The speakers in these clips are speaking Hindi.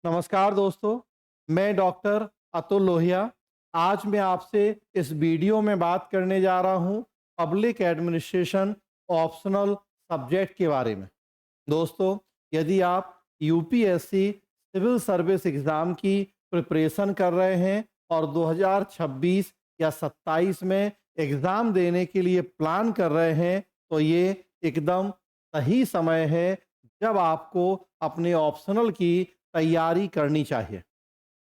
नमस्कार दोस्तों, मैं डॉक्टर अतुल लोहिया। आज मैं आपसे इस वीडियो में बात करने जा रहा हूँ पब्लिक एडमिनिस्ट्रेशन ऑप्शनल सब्जेक्ट के बारे में। दोस्तों, यदि आप यूपीएससी सिविल सर्विस एग्ज़ाम की प्रिपरेशन कर रहे हैं और 2026 या 27 में एग्ज़ाम देने के लिए प्लान कर रहे हैं, तो ये एकदम सही समय है जब आपको अपने ऑप्शनल की तैयारी करनी चाहिए।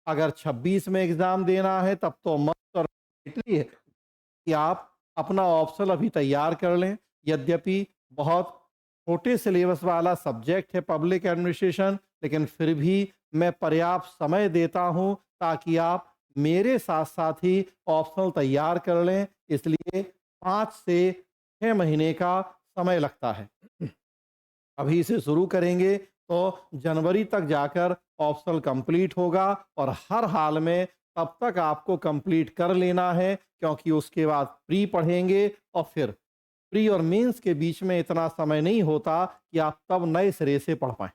अगर 26 में एग्ज़ाम देना है तब तो मस्ट और मैंडेटरी है कि आप अपना ऑप्शनल अभी तैयार कर लें। यद्यपि बहुत छोटे सिलेबस वाला सब्जेक्ट है पब्लिक एडमिनिस्ट्रेशन, लेकिन फिर भी मैं पर्याप्त समय देता हूँ ताकि आप मेरे साथ-साथ ही ऑप्शनल तैयार कर लें। इसलिए 5 से 6 महीने का समय लगता है। अभी से शुरू करेंगे तो जनवरी तक जाकर ऑप्शनल कंप्लीट होगा और हर हाल में तब तक आपको कंप्लीट कर लेना है, क्योंकि उसके बाद प्री पढ़ेंगे और फिर प्री और मेंस के बीच में इतना समय नहीं होता कि आप तब नए सिरे से पढ़ पाएँ।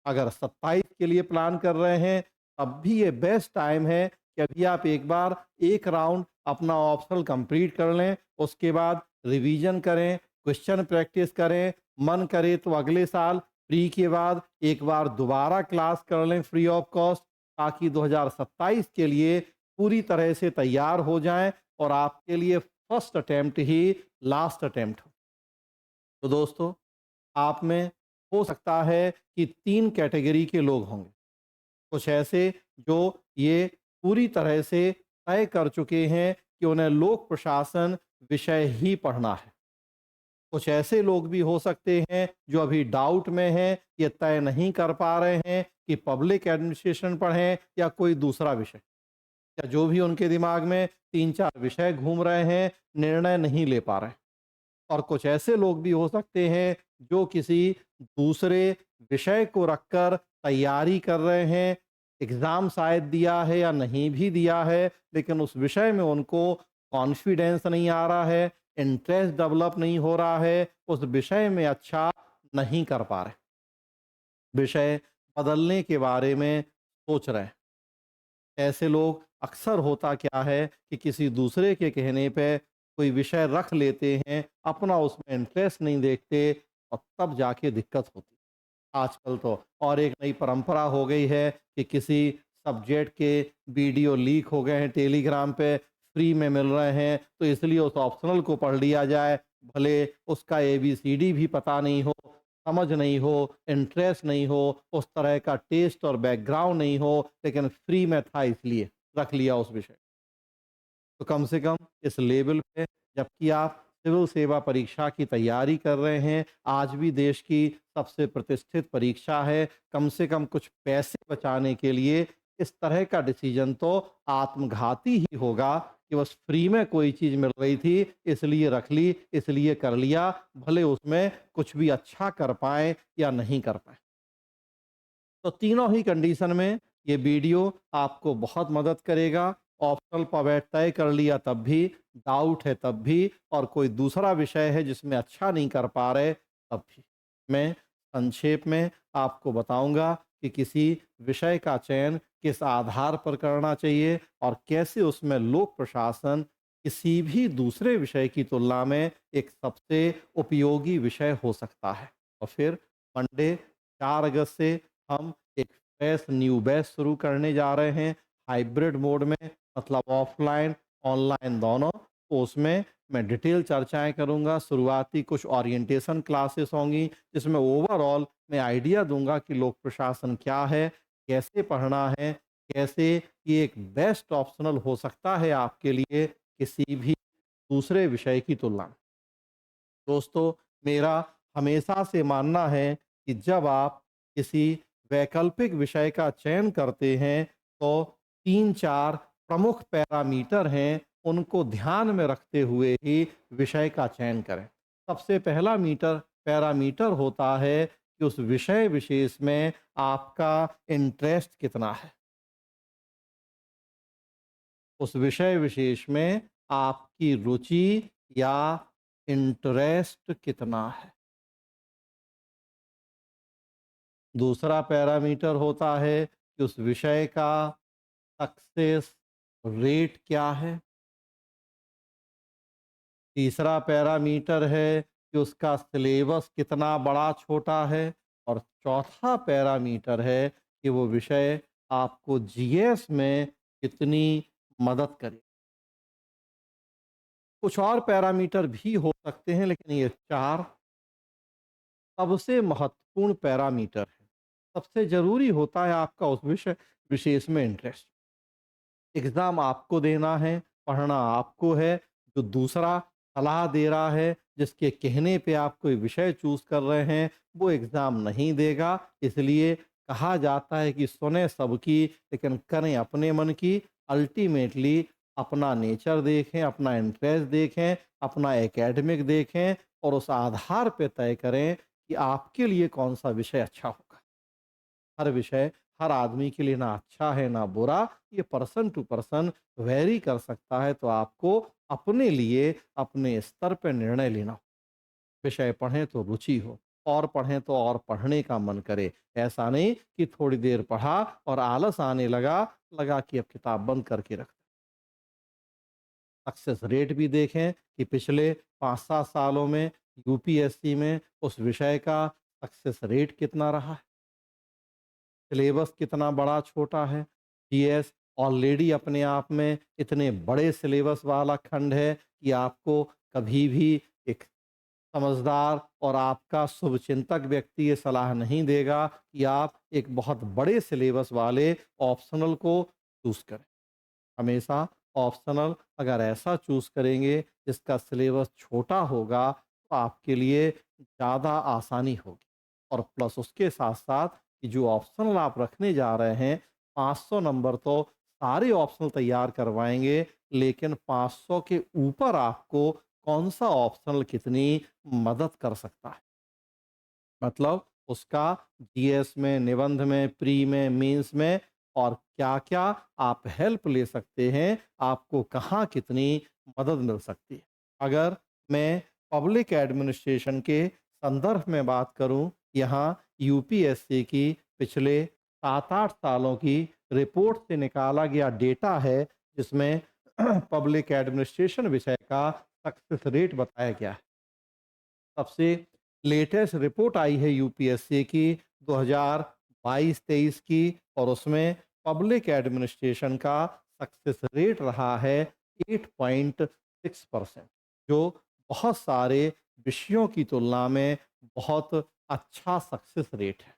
अगर 27 के लिए प्लान कर रहे हैं, तब भी ये बेस्ट टाइम है कि अभी आप एक बार एक राउंड अपना ऑप्शनल कंप्लीट कर लें। उसके बाद रिवीजन करें, क्वेश्चन प्रैक्टिस करें, मन करे तो अगले साल प्री के बाद एक बार दोबारा क्लास कर लें फ्री ऑफ कॉस्ट, ताकि 2027 के लिए पूरी तरह से तैयार हो जाएँ और आपके लिए फर्स्ट अटेम्प्ट ही लास्ट अटेम्प्ट हो। तो दोस्तों, आप में हो सकता है कि 3 कैटेगरी के लोग होंगे। कुछ ऐसे जो ये पूरी तरह से तय कर चुके हैं कि उन्हें लोक प्रशासन विषय ही पढ़ना है। कुछ ऐसे लोग भी हो सकते हैं जो अभी डाउट में हैं, ये तय नहीं कर पा रहे हैं कि पब्लिक एडमिनिस्ट्रेशन पढ़ें या कोई दूसरा विषय, या जो भी उनके दिमाग में 3-4 विषय घूम रहे हैं, निर्णय नहीं ले पा रहे हैं। और कुछ ऐसे लोग भी हो सकते हैं जो किसी दूसरे विषय को रखकर तैयारी कर रहे हैं, एग्ज़ाम शायद दिया है या नहीं भी दिया है, लेकिन उस विषय में उनको कॉन्फिडेंस नहीं आ रहा है, इंटरेस्ट डेवलप नहीं हो रहा है, उस विषय में अच्छा नहीं कर पा रहे, विषय बदलने के बारे में सोच रहे हैं। ऐसे लोग अक्सर होता क्या है कि किसी दूसरे के कहने पे कोई विषय रख लेते हैं, अपना उसमें इंटरेस्ट नहीं देखते और तब जाके दिक्कत होती है। आजकल तो और एक नई परंपरा हो गई है कि किसी सब्जेक्ट के वीडियो लीक हो गए हैं टेलीग्राम पे, फ्री में मिल रहे हैं, तो इसलिए उस ऑप्शनल को पढ़ लिया जाए। भले उसका एबीसीडी भी पता नहीं हो, समझ नहीं हो, इंटरेस्ट नहीं हो, उस तरह का टेस्ट और बैकग्राउंड नहीं हो, लेकिन फ्री में था इसलिए रख लिया उस विषय। तो कम से कम इस लेवल पे, जबकि आप सिविल सेवा परीक्षा की तैयारी कर रहे हैं, आज भी देश की सबसे प्रतिष्ठित परीक्षा है, कम से कम कुछ पैसे बचाने के लिए इस तरह का डिसीजन तो आत्मघाती ही होगा कि बस फ्री में कोई चीज़ मिल रही थी, इसलिए रख ली, इसलिए कर लिया, भले उसमें कुछ भी अच्छा कर पाएँ या नहीं कर पाएँ। तो तीनों ही कंडीशन में ये वीडियो आपको बहुत मदद करेगा। ऑप्शनल पॉइंट तय कर लिया तब भी, डाउट है तब भी, और कोई दूसरा विषय है जिसमें अच्छा नहीं कर पा रहे तब भी। मैं संक्षेप में आपको बताऊंगा कि किसी विषय का चयन किस आधार पर करना चाहिए और कैसे उसमें लोक प्रशासन किसी भी दूसरे विषय की तुलना में एक सबसे उपयोगी विषय हो सकता है। और फिर मंडे 4 अगस्त से हम एक फ्रेश न्यू बैच शुरू करने जा रहे हैं हाइब्रिड मोड में, मतलब ऑफलाइन ऑनलाइन दोनों। तो उसमें मैं डिटेल चर्चाएं करूंगा। शुरुआती कुछ ओरिएंटेशन क्लासेस होंगी जिसमें ओवरऑल मैं आइडिया दूंगा कि लोक प्रशासन क्या है, कैसे पढ़ना है, कैसे ये एक बेस्ट ऑप्शनल हो सकता है आपके लिए किसी भी दूसरे विषय की तुलना में। दोस्तों, मेरा हमेशा से मानना है कि जब आप किसी वैकल्पिक विषय का चयन करते हैं तो 3-4 प्रमुख पैरामीटर हैं, उनको ध्यान में रखते हुए ही विषय का चयन करें। सबसे पहला मीटर पैरामीटर होता है कि उस विषय विशेष में आपका इंटरेस्ट कितना है। उस विषय विशेष में आपकी रुचि या इंटरेस्ट कितना है। दूसरा पैरामीटर होता है कि उस विषय का सक्सेस रेट क्या है। तीसरा पैरामीटर है कि उसका सिलेबस कितना बड़ा छोटा है। और चौथा पैरामीटर है कि वो विषय आपको जीएस में कितनी मदद करे। कुछ और पैरामीटर भी हो सकते हैं, लेकिन ये चार सबसे महत्वपूर्ण पैरामीटर है। सबसे ज़रूरी होता है आपका उस विषय विशेष में इंटरेस्ट। एग्ज़ाम आपको देना है, पढ़ना आपको है, जो दूसरा सलाह दे रहा है, जिसके कहने पे आप कोई विषय चूज़ कर रहे हैं, वो एग्ज़ाम नहीं देगा। इसलिए कहा जाता है कि सुने सबकी, लेकिन करें अपने मन की। अल्टीमेटली अपना नेचर देखें, अपना इंटरेस्ट देखें, अपना एकेडमिक देखें और उस आधार पे तय करें कि आपके लिए कौन-सा विषय अच्छा होगा। हर विषय हर आदमी के लिए ना अच्छा है ना बुरा, ये पर्सन टू पर्सन वेरी कर सकता है। तो आपको अपने लिए अपने स्तर पे निर्णय लेना हो। विषय पढ़ें तो रुचि हो, और पढ़ें तो और पढ़ने का मन करे। ऐसा नहीं कि थोड़ी देर पढ़ा और आलस आने लगा, लगा कि अब किताब बंद करके रख। सक्सेस रेट भी देखें कि पिछले 5-7 सालों में यूपीएससी में उस विषय का सक्सेस रेट कितना रहा है। सिलेबस कितना बड़ा छोटा है। जीएस ऑलरेडी अपने आप में इतने बड़े सिलेबस वाला खंड है कि आपको कभी भी एक समझदार और आपका शुभचिंतक व्यक्ति ये सलाह नहीं देगा कि आप एक बहुत बड़े सिलेबस वाले ऑप्शनल को चूज़ करें। हमेशा ऑप्शनल अगर ऐसा चूज़ करेंगे जिसका सिलेबस छोटा होगा, तो आपके लिए ज़्यादा आसानी होगी। और प्लस उसके साथ-साथ कि जो ऑप्शनल आप रखने जा रहे हैं, 500 नंबर तो सारे ऑप्शनल तैयार करवाएँगे, लेकिन 500 के ऊपर आपको कौन-सा ऑप्शनल कितनी मदद कर सकता है। मतलब उसका जीएस में, निबंध में, प्री में, मेंस में और क्या-क्या आप हेल्प ले सकते हैं, आपको कहाँ कितनी मदद मिल सकती है। अगर मैं पब्लिक एडमिनिस्ट्रेशन के संदर्भ में बात करूँ, यहाँ यूपीएससी की पिछले 7-8 सालों की रिपोर्ट से निकाला गया डेटा है, जिसमें पब्लिक एडमिनिस्ट्रेशन विषय का सक्सेस रेट बताया गया है। सबसे लेटेस्ट रिपोर्ट आई है यूपीएससी की 2022-23 की, और उसमें पब्लिक एडमिनिस्ट्रेशन का सक्सेस रेट रहा है 8.6%, जो बहुत सारे विषयों की तुलना में बहुत अच्छा सक्सेस रेट है।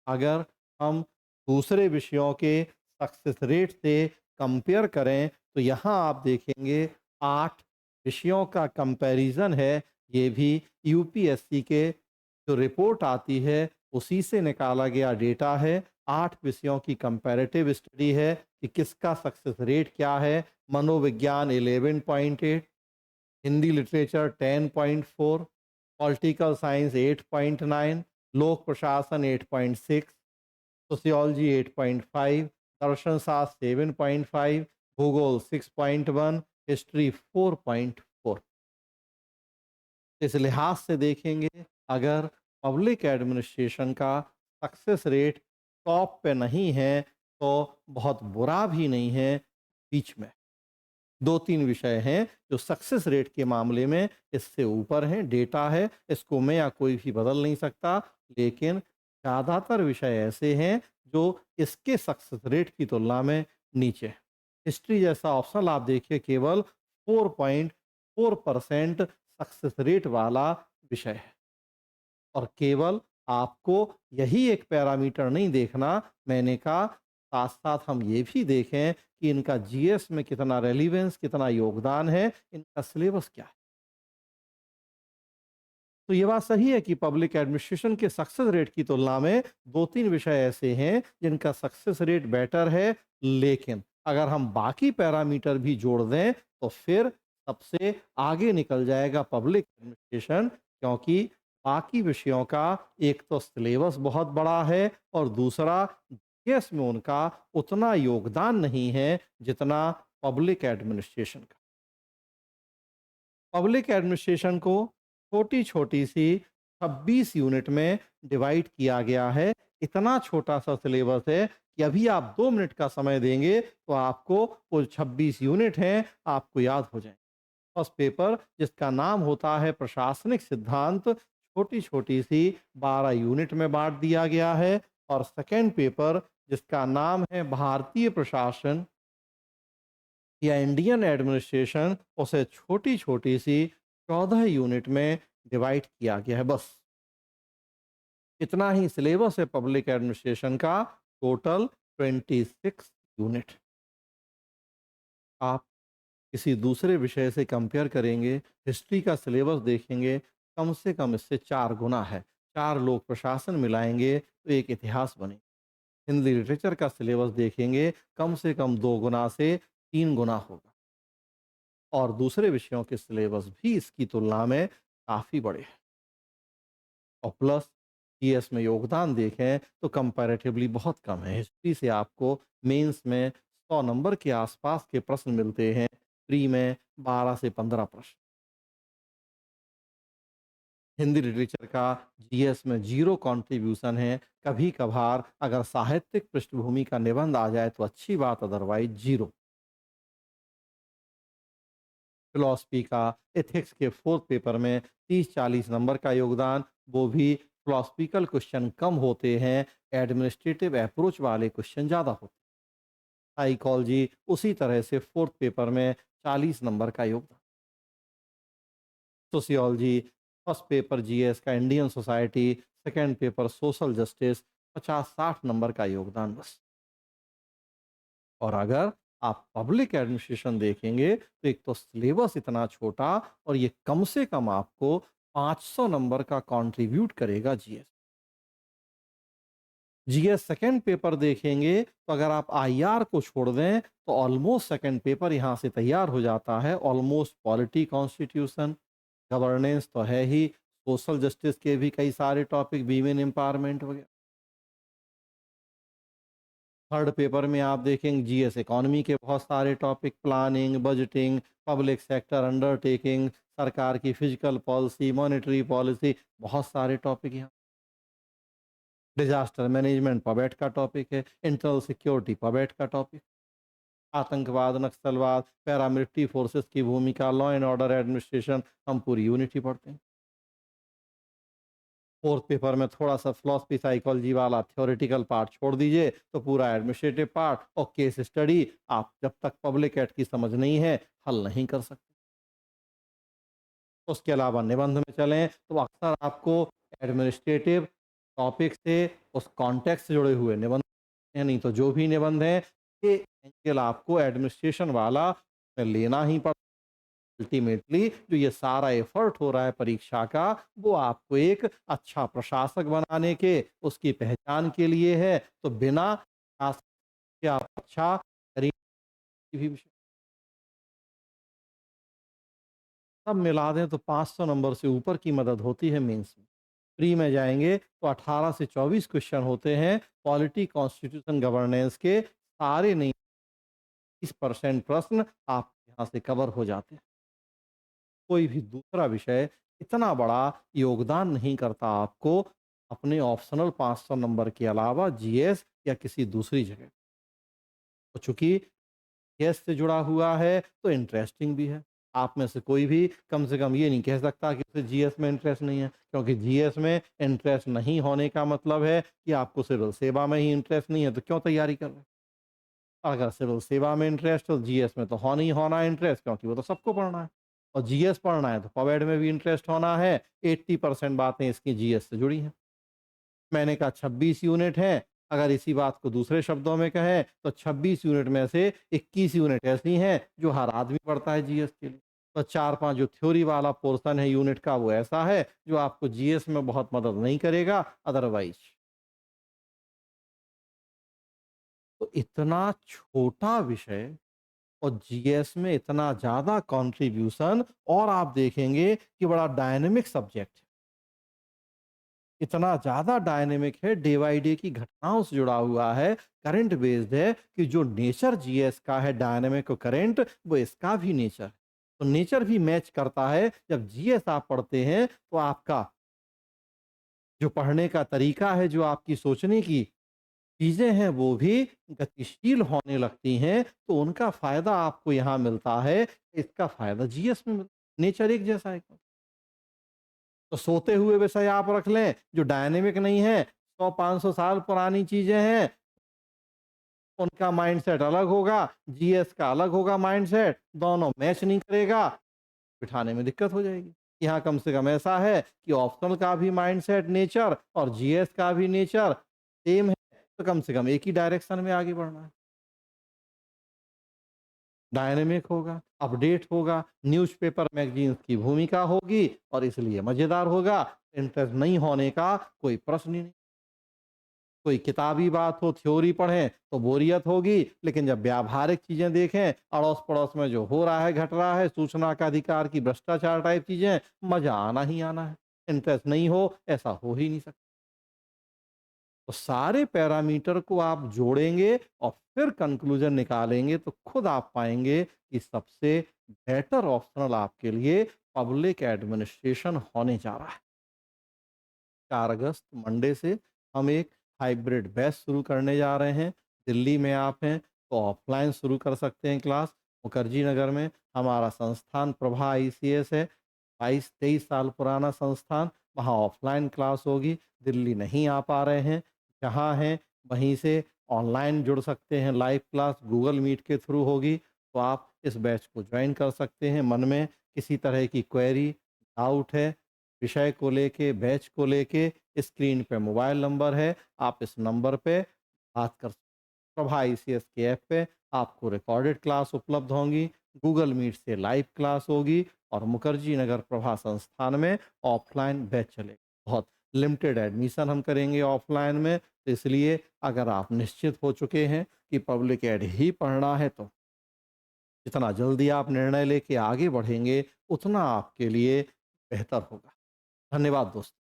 अगर हम दूसरे विषयों के सक्सेस रेट से कंपेयर करें, तो यहाँ आप देखेंगे 8 विषयों का कंपैरिजन है। ये भी यूपीएससी के जो रिपोर्ट आती है उसी से निकाला गया डेटा है। 8 विषयों की कंपैरेटिव स्टडी है कि किसका सक्सेस रेट क्या है। मनोविज्ञान 11.8, हिंदी लिटरेचर 10.4, पॉलिटिकल साइंस 8.9, लोक प्रशासन 8.6, सोशियोलॉजी 8.5, दर्शन शास्त्र 7.5, भूगोल 6.1, हिस्ट्री 4.4। इस लिहाज से देखेंगे, अगर पब्लिक एडमिनिस्ट्रेशन का सक्सेस रेट टॉप पे नहीं है, तो बहुत बुरा भी नहीं है, बीच में। 2-3 विषय हैं जो सक्सेस रेट के मामले में इससे ऊपर हैं, डेटा है, इसको मैं या कोई भी बदल नहीं सकता। लेकिन ज़्यादातर विषय ऐसे हैं जो इसके सक्सेस रेट की तुलना में नीचे हैं। हिस्ट्री जैसा ऑप्शनल आप देखिए, केवल 4.4% सक्सेस रेट वाला विषय है। और केवल आपको यही एक पैरामीटर नहीं देखना, मैंने कहा साथ-साथ हम ये भी देखें कि इनका जीएस में कितना रेलेवेंस, कितना योगदान है, इनका सिलेबस क्या है। तो ये बात सही है कि पब्लिक एडमिनिस्ट्रेशन के सक्सेस रेट की तुलना में 2-3 विषय ऐसे हैं जिनका सक्सेस रेट बेटर है, लेकिन अगर हम बाकी पैरामीटर भी जोड़ दें, तो फिर सबसे आगे निकल जाएगा पब्लिक एडमिनिस्ट्रेशन, क्योंकि बाकी विषयों का एक तो सिलेबस बहुत बड़ा है और दूसरा जीएस में उनका उतना योगदान नहीं है जितना पब्लिक एडमिनिस्ट्रेशन का। पब्लिक एडमिनिस्ट्रेशन को छोटी-छोटी सी 26 यूनिट में डिवाइड किया गया है। इतना छोटा सा सिलेबस है कि अभी आप 2 मिनट का समय देंगे तो आपको वो 26 यूनिट हैं आपको याद हो जाएँगे। फर्स्ट पेपर जिसका नाम होता है प्रशासनिक सिद्धांत, छोटी-छोटी सी 12 यूनिट में बाँट दिया गया है और सेकंड पेपर जिसका नाम है भारतीय प्रशासन या इंडियन एडमिनिस्ट्रेशन, उसे छोटी-छोटी सी 14 यूनिट में डिवाइड किया गया है बस। इतना ही सिलेबस है पब्लिक एडमिनिस्ट्रेशन का, टोटल 26 यूनिट। आप किसी दूसरे विषय से कंपेयर करेंगे, हिस्ट्री का सिलेबस देखेंगे, कम से कम इससे 4 गुना है। 4 लोक प्रशासन मिलाएँगे तो एक इतिहास बने। हिंदी लिटरेचर का सिलेबस देखेंगे, कम से कम 2 गुना से 3 गुना होगा और दूसरे विषयों के सिलेबस भी इसकी तुलना में काफ़ी बड़े हैं। और प्लस जीएस में योगदान देखें तो कंपैरेटिवली बहुत कम है। हिस्ट्री से आपको मेंस में 100 नंबर के आसपास के प्रश्न मिलते हैं, प्री में 12 से 15 प्रश्न। हिंदी लिटरेचर का जीएस में ज़ीरो कंट्रीब्यूशन है। कभी-कभार अगर साहित्यिक पृष्ठभूमि का निबंध आ जाए तो अच्छी बात, अदरवाइज़ ज़ीरो। फिलॉसफी का एथिक्स के 4th पेपर में 30-40 नंबर का योगदान, वो भी फिलॉसफिकल क्वेश्चन कम होते हैं, एडमिनिस्ट्रेटिव अप्रोच वाले क्वेश्चन ज़्यादा होते हैं। साइकोलॉजी उसी तरह से 4th पेपर में 40 नंबर का योगदान। सोशियोलॉजी फर्स्ट पेपर जीएस का Indian society, second paper social justice, 50-60 number का योगदान बस। और अगर आप पब्लिक एडमिनिस्ट्रेशन देखेंगे तो एक तो सिलेबस इतना छोटा और ये कम से कम आपको 500 नंबर का कंट्रीब्यूट करेगा जीएस। जीएस सेकंड पेपर देखेंगे तो अगर आप आईआर को छोड़ दें तो ऑलमोस्ट सेकंड पेपर यहाँ से तैयार हो जाता है। ऑलमोस्ट पॉलिटी, कॉन्स्टिट्यूशन, गवर्नेंस तो है ही, सोशल जस्टिस के भी कई सारे टॉपिक, वीमेन एम्पावरमेंट वगैरह। थर्ड पेपर में आप देखेंगे जीएस इकोनॉमी के बहुत सारे topic, planning, budgeting, public sector undertaking, सरकार की फिजिकल पॉलिसी, मॉनेटरी पॉलिसी, बहुत सारे टॉपिक यहाँ। डिजास्टर मैनेजमेंट पबेट का टॉपिक है, इंटरनल सिक्योरिटी पबेट का टॉपिक, आतंकवाद, नक्सलवाद, पैरामिलिट्री फोर्सेस की भूमिका, लॉ एंड ऑर्डर एडमिनिस्ट्रेशन, हम पूरी यूनिट ही पढ़ते हैं। फोर्थ पेपर में थोड़ा सा फिलॉसफी साइकोलॉजी वाला थ्योरेटिकल पार्ट छोड़ दीजिए तो पूरा एडमिनिस्ट्रेटिव पार्ट और केस स्टडी, आप जब तक पब्लिक एक्ट की समझ नहीं है हल नहीं कर सकते। उसके अलावा निबंध में चलें तो अक्सर आपको एडमिनिस्ट्रेटिव टॉपिक से उस कॉन्टेक्स्ट से जुड़े हुए निबंध हैं, नहीं तो जो भी निबंध हैं ये एंगल आपको एडमिनिस्ट्रेशन वाला लेना ही पड़ता। अल्टीमेटली जो ये सारा एफर्ट हो रहा है परीक्षा का, वो आपको एक अच्छा प्रशासक बनाने के, उसकी पहचान के लिए है। तो बिना शासक के आप अच्छा करिए भी, सब मिला दें तो 500 नंबर से ऊपर की मदद होती है मेंस में। प्री में जाएंगे तो 18 से 24 क्वेश्चन होते हैं पॉलिटी, कॉन्स्टिट्यूशन, गवर्नेंस के, सारे नहीं, 30% प्रश्न आप यहाँ से कवर हो जाते हैं। कोई भी दूसरा विषय इतना बड़ा योगदान नहीं करता आपको अपने ऑप्शनल 500 नंबर के अलावा जीएस या किसी दूसरी जगह। तो चूंकि जीएस से जुड़ा हुआ है तो इंटरेस्टिंग भी है। आप में से कोई भी कम से कम ये नहीं कह सकता कि उसे जीएस में इंटरेस्ट नहीं है, क्योंकि जीएस में इंटरेस्ट नहीं होने का मतलब है कि आपको सिविल सेवा में ही इंटरेस्ट नहीं है, तो क्यों तैयारी कर रहे हैं। अगर सिविल सेवा में इंटरेस्ट तो जीएस में तो होना ही होना इंटरेस्ट, क्योंकि वो तो सबको पढ़ना है। और जीएस पढ़ना है तो पवेड में भी इंटरेस्ट होना है। 80% बातें इसकी जीएस से जुड़ी हैं। मैंने कहा 26 यूनिट हैं। अगर इसी बात को दूसरे शब्दों में कहें तो 26 यूनिट में से 21 यूनिट ऐसी हैं जो हर आदमी पढ़ता है जीएस के लिए। तो 4-5 जो थ्योरी वाला पोर्शन है यूनिट का, वो ऐसा है जो आपको जीएस में बहुत मदद नहीं करेगा अदरवाइज। तो इतना छोटा विषय और जीएस में इतना ज़्यादा कंट्रीब्यूशन, और आप देखेंगे कि बड़ा डायनेमिक सब्जेक्ट है। इतना ज़्यादा डायनेमिक है, डे बाय डे की घटनाओं से जुड़ा हुआ है, करंट बेस्ड है कि जो नेचर जीएस का है डायनेमिक और करंट, वो इसका भी नेचर है। तो नेचर भी मैच करता है। जब जीएस आप पढ़ते हैं तो आपका जो पढ़ने का तरीका है, जो आपकी सोचने की चीज़ें हैं, वो भी गतिशील होने लगती हैं, तो उनका फ़ायदा आपको यहाँ मिलता है, इसका फ़ायदा जीएस में मिलता है। नेचर एक जैसा है। तो सोते हुए विषय आप रख लें, जो डायनेमिक नहीं है, 100-500 साल पुरानी चीज़ें हैं, उनका माइंडसेट अलग होगा, जीएस का अलग होगा माइंडसेट, दोनों मैच नहीं करेगा, बिठाने में दिक्कत हो जाएगी। यहाँ कम से कम ऐसा है कि ऑप्शनल का भी माइंडसेट नेचर और जीएस का भी नेचर सेम है, तो कम से कम एक ही डायरेक्शन में आगे बढ़ना है। डायनेमिक होगा, अपडेट होगा, न्यूज़पेपर मैगज़ीन्स की भूमिका होगी और इसलिए मज़ेदार होगा। इंटरेस्ट नहीं होने का कोई प्रश्न ही नहीं। कोई किताबी बात हो, थ्योरी पढ़ें तो बोरियत होगी, लेकिन जब व्यावहारिक चीज़ें देखें, अड़ोस-पड़ोस में जो हो रहा है, घट रहा है, सूचना का अधिकार की भ्रष्टाचार टाइप चीज़ें, मज़ा आना ही आना है। इंटरेस्ट नहीं हो, ऐसा हो ही नहीं सकता। तो सारे पैरामीटर को आप जोड़ेंगे और फिर कंक्लूजन निकालेंगे तो खुद आप पाएँगे कि सबसे बेटर ऑप्शनल आपके लिए पब्लिक एडमिनिस्ट्रेशन होने जा रहा है। 4 अगस्त मंडे से हम एक हाइब्रिड बैच शुरू करने जा रहे हैं। दिल्ली में आप हैं तो ऑफलाइन शुरू कर सकते हैं क्लास। मुखर्जी नगर में हमारा संस्थान प्रभा आईसीएस है। 22-23 साल पुराना संस्थान, वहाँ ऑफलाइन क्लास होगी। दिल्ली नहीं आ पा रहे हैं, जहाँ हैं वहीं से ऑनलाइन जुड़ सकते हैं। लाइव क्लास गूगल मीट के थ्रू होगी, तो आप इस बैच को ज्वाइन कर सकते हैं। मन में किसी तरह की क्वेरी, डाउट है विषय को लेके, बैच को लेके, स्क्रीन पे मोबाइल नंबर है, आप इस नंबर पे बात कर सकते हैं। प्रभा आईसीएस के ऐप पे आपको रिकॉर्डेड क्लास उपलब्ध होंगी, गूगल मीट से लाइव क्लास होगी और मुखर्जी नगर प्रभा संस्थान में ऑफलाइन बैच चलेगा। बहुत लिमिटेड एडमिशन हम करेंगे ऑफलाइन में, तो इसलिए अगर आप निश्चित हो चुके हैं कि पब्लिक एड ही पढ़ना है, तो जितना जल्दी आप निर्णय लेके आगे बढ़ेंगे, उतना आपके लिए बेहतर होगा। धन्यवाद दोस्तों।